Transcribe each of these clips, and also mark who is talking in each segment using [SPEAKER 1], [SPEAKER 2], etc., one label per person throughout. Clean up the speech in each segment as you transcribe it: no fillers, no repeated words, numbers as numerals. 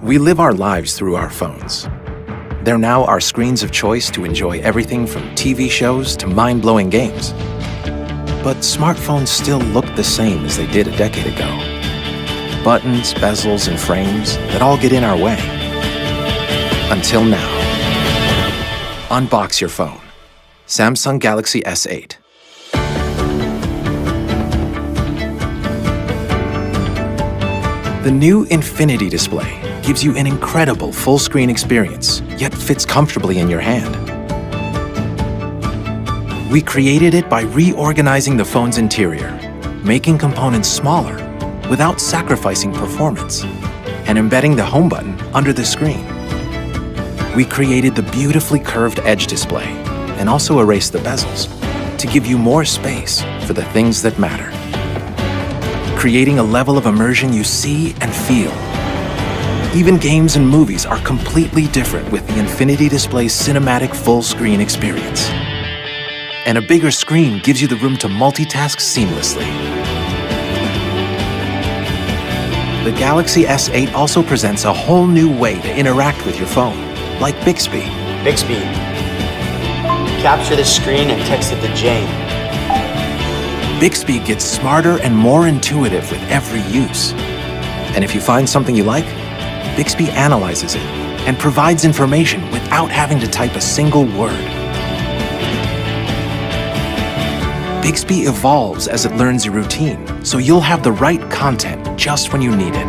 [SPEAKER 1] We live our lives through our phones. They're now our screens of choice to enjoy everything from TV shows to mind-blowing games. But smartphones still look the same as they did a decade ago. Buttons, bezels, and frames that all get in our way. Until now. Unbox your phone. Samsung Galaxy S8. The new Infinity display gives you an incredible full-screen experience, yet fits comfortably in your hand. We created it by reorganizing the phone's interior, making components smaller without sacrificing performance, and embedding the home button under the screen. We created the beautifully curved edge display and also erased the bezels to give you more space for the things that matter, creating a level of immersion you see and feel. Even games and movies are completely different with the Infinity Display's cinematic full-screen experience. And a bigger screen gives you the room to multitask seamlessly. The Galaxy S8 also presents a whole new way to interact with your phone, like Bixby.
[SPEAKER 2] Bixby, capture the screen and text it to Jane.
[SPEAKER 1] Bixby gets smarter and more intuitive with every use. And if you find something you like, Bixby analyzes it and provides information without having to type a single word. Bixby evolves as it learns your routine, so you'll have the right content just when you need it.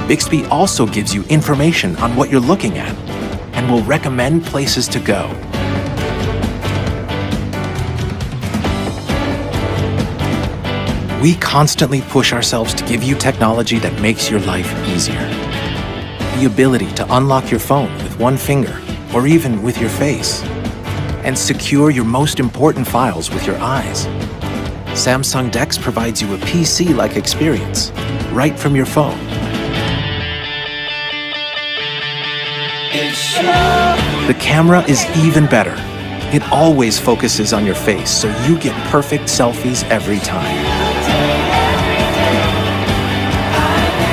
[SPEAKER 1] Bixby also gives you information on what you're looking at and will recommend places to go. We constantly push ourselves to give you technology that makes your life easier. The ability to unlock your phone with one finger or even with your face, and secure your most important files with your eyes. Samsung DeX provides you a PC-like experience right from your phone. The camera is even better. It always focuses on your face, so you get perfect selfies every time.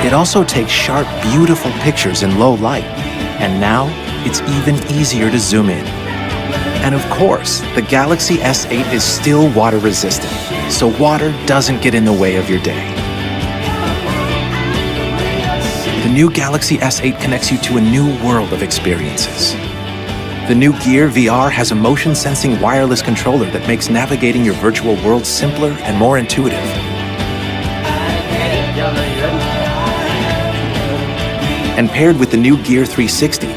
[SPEAKER 1] It also takes sharp, beautiful pictures in low light, and now it's even easier to zoom in. And of course, the Galaxy S8 is still water resistant, so water doesn't get in the way of your day. The new Galaxy S8 connects you to a new world of experiences. The new Gear VR has a motion-sensing wireless controller that makes navigating your virtual world simpler and more intuitive. And paired with the new Gear 360,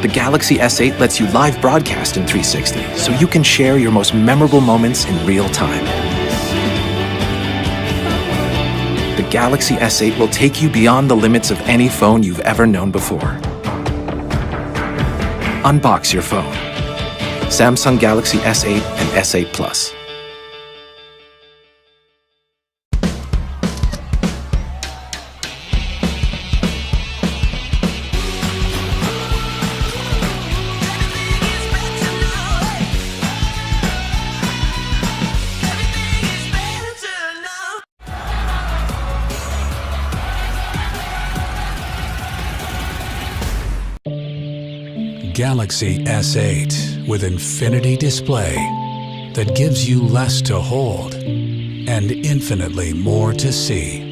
[SPEAKER 1] the Galaxy S8 lets you live broadcast in 360, so you can share your most memorable moments in real time. The Galaxy S8 will take you beyond the limits of any phone you've ever known before. Unbox your phone. Samsung Galaxy S8 and S8 Plus.
[SPEAKER 3] Galaxy S8 with Infinity display that gives you less to hold and infinitely more to see.